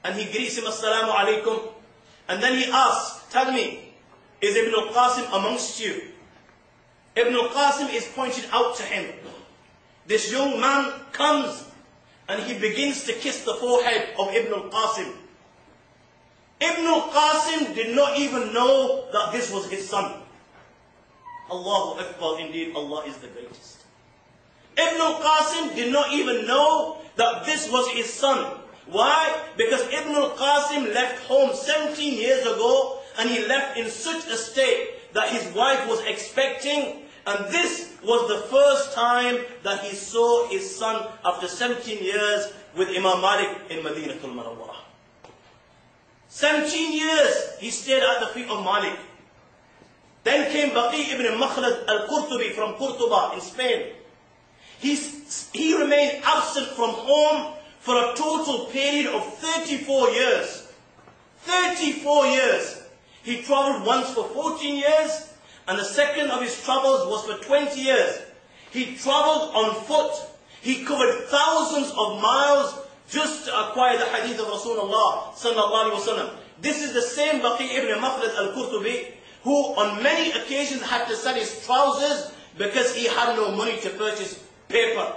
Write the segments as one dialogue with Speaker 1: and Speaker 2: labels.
Speaker 1: and he greets him, Assalamu alaikum. And then he asks, tell me, is Ibn al-Qasim amongst you? Ibn al-Qasim is pointed out to him. This young man comes and he begins to kiss the forehead of Ibn al-Qasim. Ibn al-Qasim did not even know that this was his son. Allahu Akbar, indeed Allah is the greatest. Ibn al-Qasim did not even know that this was his son. Why? Because Ibn al-Qasim left home 17 years ago, and he left in such a state that his wife was expecting, and this was the first time that he saw his son after 17 years with Imam Malik in Madinatul Munawwarah. 17 years he stayed at the feet of Malik. Then came Baqi ibn Makhlad al-Qurtubi from Qurtuba in Spain. He remained absent from home for a total period of 34 years. 34 years. He traveled once for 14 years, and the second of his travels was for 20 years. He traveled on foot. He covered thousands of miles just to acquire the hadith of Rasulullah sallallahu alaihi wasallam. This is the same Baqi ibn Makhlad al-Qurtubi who on many occasions had to sell his trousers because he had no money to purchase paper.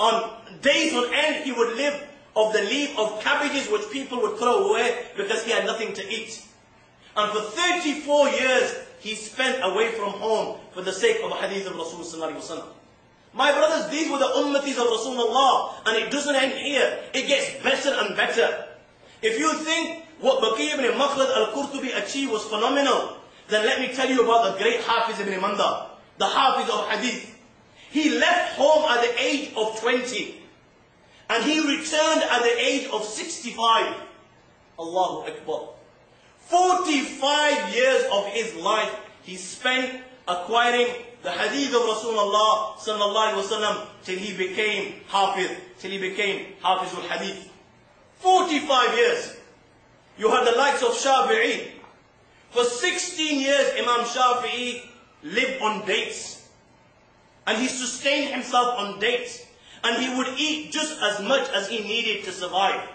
Speaker 1: On days on end he would live of the leaf of cabbages which people would throw away because he had nothing to eat. And for 34 years he spent away from home for the sake of a hadith of Rasulullah. My brothers, these were the ummatis of Rasulullah, and it doesn't end here. It gets better and better. If you think what Baqi ibn Makhlad al-Qurtubi achieved was phenomenal, then let me tell you about the great Hafiz ibn Manda, the Hafiz of Hadith. He left home at the age of 20, and he returned at the age of 65. Allahu Akbar. 45 years of his life he spent acquiring the hadith of Rasulullah sallallahu alaihi wasallam till he became Hafiz, till he became Hafiz al-Hadith. 45 years. You had the likes of Shafi'i. For 16 years Imam Shafi'i lived on dates. And he sustained himself on dates. And he would eat just as much as he needed to survive.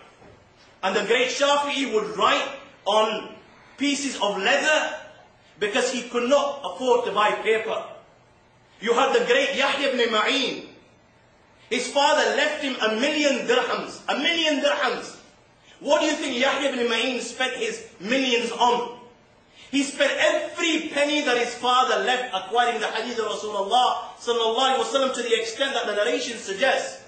Speaker 1: And the great Shafi'i would write on pieces of leather because he could not afford to buy paper. You had the great Yahya ibn Ma'in. His father left him 1,000,000 dirhams. 1,000,000 dirhams. What do you think Yahya ibn Ma'in spent his millions on? He spent every penny that his father left acquiring the hadith of Rasulullah sallallahu alaihi wasallam, to the extent that the narration suggests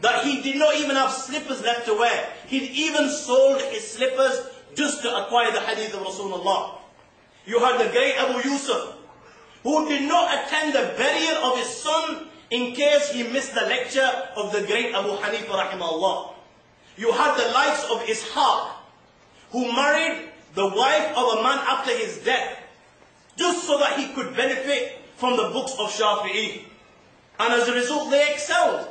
Speaker 1: that he did not even have slippers left to wear. He'd even sold his slippers just to acquire the hadith of Rasulullah. You had the great Abu Yusuf, who did not attend the burial of his son in case he missed the lecture of the great Abu Hanifa rahimahullah. You had the likes of Ishaq, who married the wife of a man after his death, just so that he could benefit from the books of Shafi'i. And as a result, they excelled.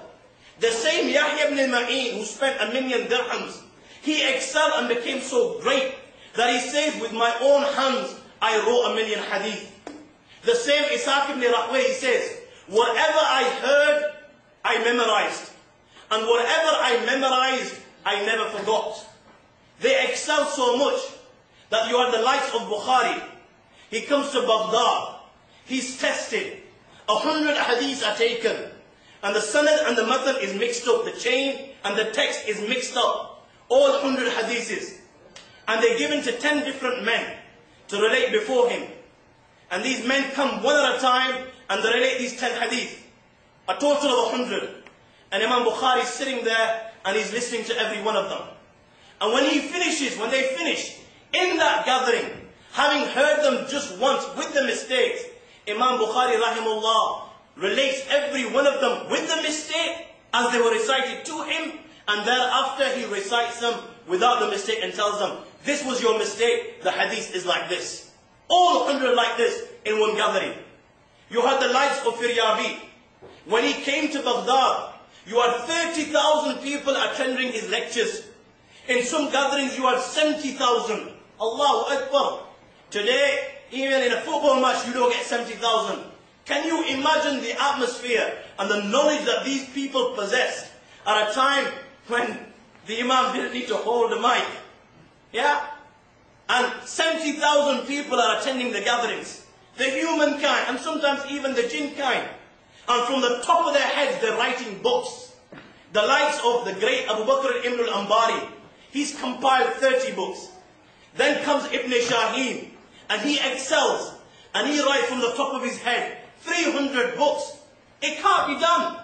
Speaker 1: The same Yahya ibn Ma'in, who spent 1,000,000 dirhams, he excelled and became so great that he says, with my own hands, I wrote 1,000,000 hadith. The same Ishaq ibn Rahway, he says, whatever I heard, I memorized. And whatever I memorized, I never forgot. They excelled so much that you are the likes of Bukhari. He comes to Baghdad. He's tested. 100 hadiths are taken. And the sanad and the matan is mixed up. The chain and the text is mixed up. All 100 hadiths. And they're given to 10 different men to relate before him. And these men come one at a time and they relate these 10 hadith. A total of 100. And Imam Bukhari is sitting there and he's listening to every one of them. And when he finishes, when they finish, in that gathering, having heard them just once with the mistakes, Imam Bukhari rahimahullah relates every one of them with the mistake as they were recited to him, and thereafter he recites them without the mistake and tells them, this was your mistake, the hadith is like this. All 100 like this in one gathering. You had the likes of Firyabi. When he came to Baghdad, you had 30,000 people attending his lectures. In some gatherings you had 70,000. Allahu Akbar. Today, even in a football match, you don't get 70,000. Can you imagine the atmosphere and the knowledge that these people possessed at a time when the Imam didn't need to hold the mic? Yeah? And 70,000 people are attending the gatherings. The humankind, and sometimes even the jinn kind. And from the top of their heads, they're writing books. The likes of the great Abu Bakr ibn al-Ambari, he's compiled 30 books. Then comes Ibn Shaheen, and he excels. And he writes from the top of his head 300 books. It can't be done.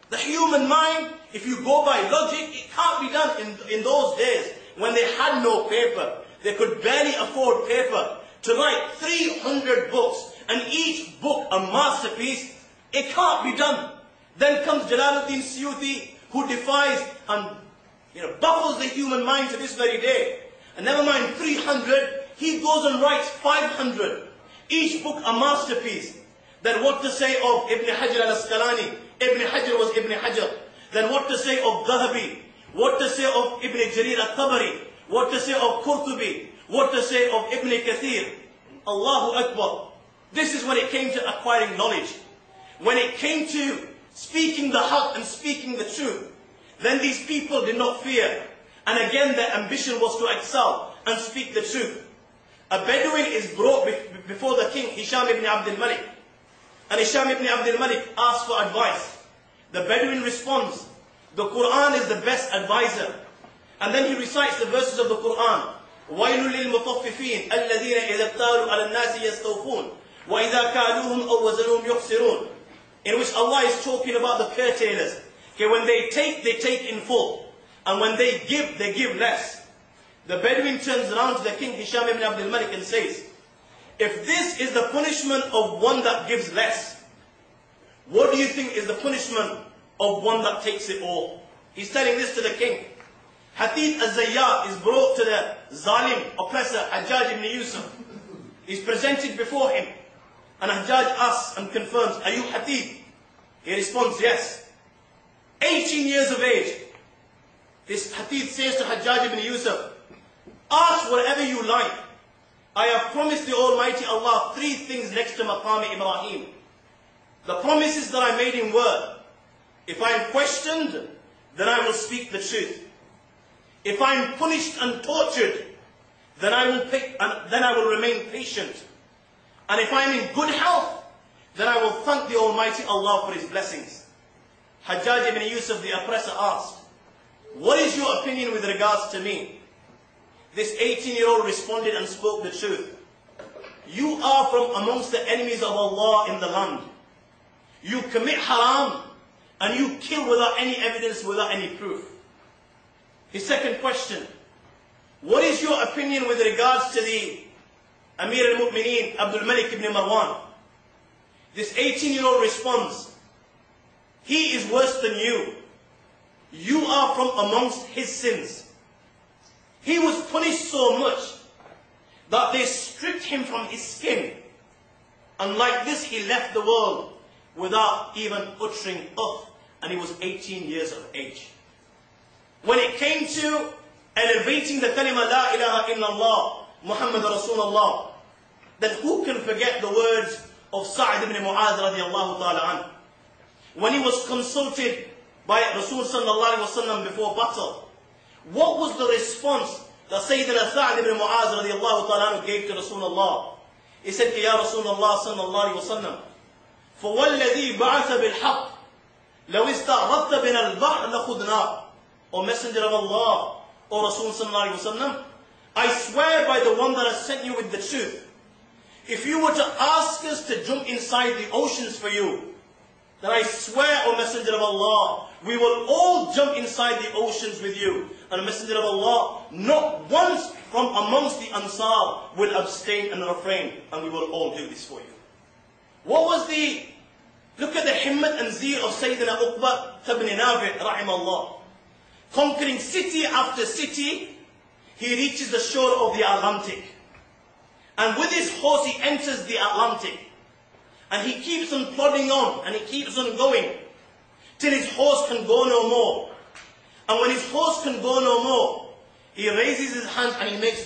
Speaker 1: The human mind, if you go by logic, it can't be done in those days when they had no paper. They could barely afford paper. To write 300 books, and each book a masterpiece, it can't be done. Then comes Jalaluddin Suyuti, who defies and baffles the human mind to this very day. And never mind 300, he goes and writes 500. Each book a masterpiece. Then what to say of Ibn Hajar al-Asqalani? Ibn Hajar was Ibn Hajar. Then what to say of Dhahabi? What to say of Ibn Jarir al-Tabari? What to say of Qurtubi? What to say of Ibn Kathir? Allahu Akbar. This is when it came to acquiring knowledge. When it came to speaking the haqq and speaking the truth, then these people did not fear. And again their ambition was to excel and speak the truth. A Bedouin is brought before the king, Hisham ibn Abdul Malik. And Hisham ibn Abdul Malik asks for advice. The Bedouin responds, the Quran is the best advisor. And then he recites the verses of the Quran. وَيْلٌ لِلْمُطَفِّفِينَ الَّذِينَ إِذَا اكْتَالُوا عَلَى النَّاسِ يَسْتَوْفُونَ وَإِذَا كَالُوهُمْ أَوْ وَزَنُوهُمْ يُخْسِرُونَ. In which Allah is talking about the curtailers. Okay, when they take in full. And when they give less. The Bedouin turns around to the king Hisham ibn Abdul Malik and says, if this is the punishment of one that gives less, what do you think is the punishment of one that takes it all? He's telling this to the king. Hatib al-Zayyat is brought to the zalim, oppressor, Hajjaj ibn Yusuf. He's presented before him. And Hajjaj asks and confirms, are you Hatib? He responds, yes. 18 years of age. This Hatib says to Hajjaj ibn Yusuf, ask whatever you like. I have promised the Almighty Allah 3 things next to Maqam Ibrahim. The promises that I made in word. If I am questioned, then I will speak the truth. If I am punished and tortured, then I will remain patient. And if I am in good health, then I will thank the Almighty Allah for His blessings. Hajjaj ibn Yusuf, the oppressor, asked, what is your opinion with regards to me? This 18-year-old responded and spoke the truth. You are from amongst the enemies of Allah in the land. You commit haram and you kill without any evidence, without any proof. His second question, what is your opinion with regards to the Amir al-Mu'mineen, Abdul Malik ibn Marwan? This 18-year-old responds, he is worse than you. You are from amongst his sins. He was punished so much that they stripped him from his skin. And like this, he left the world without even uttering uff. And he was 18 years of age. When it came to elevating the kalima La ilaha illallah, Muhammad Rasulullah, then who can forget the words of Sa'd ibn Mu'adh radiallahu ta'ala anhu? When he was consulted by Rasul sallallahu alayhi wa sallam before battle, what was the response that Sayyidina Sa'd ibn Mu'adh radiallahu ta'ala anhu gave to Rasulullah? He said, Ya Rasulullah sallallahu alayhi wa sallam, فَوَالَّذِي بَعَثَ بِالْحَقِّ لَوْ إِسْتَعْرَضْتَ بِنَا الْبَحْرَ لَخُذْنَا. O Messenger of Allah, O Rasul sallallahu alayhi wa sallam, I swear by the one that has sent you with the truth, if you were to ask us to jump inside the oceans for you, then I swear, O Messenger of Allah, we will all jump inside the oceans with you. And Messenger of Allah, not once from amongst the Ansar will abstain and refrain, and we will all do this for you. What was look at the himmat and zeal of Sayyidina Uqba ibn Nafi' rahimahullah. Conquering city after city, he reaches the shore of the Atlantic. And with his horse he enters the Atlantic. And he keeps on plodding on, and he keeps on going, till his horse can go no more. And when his horse can go no more, he raises his hands and he makes dua.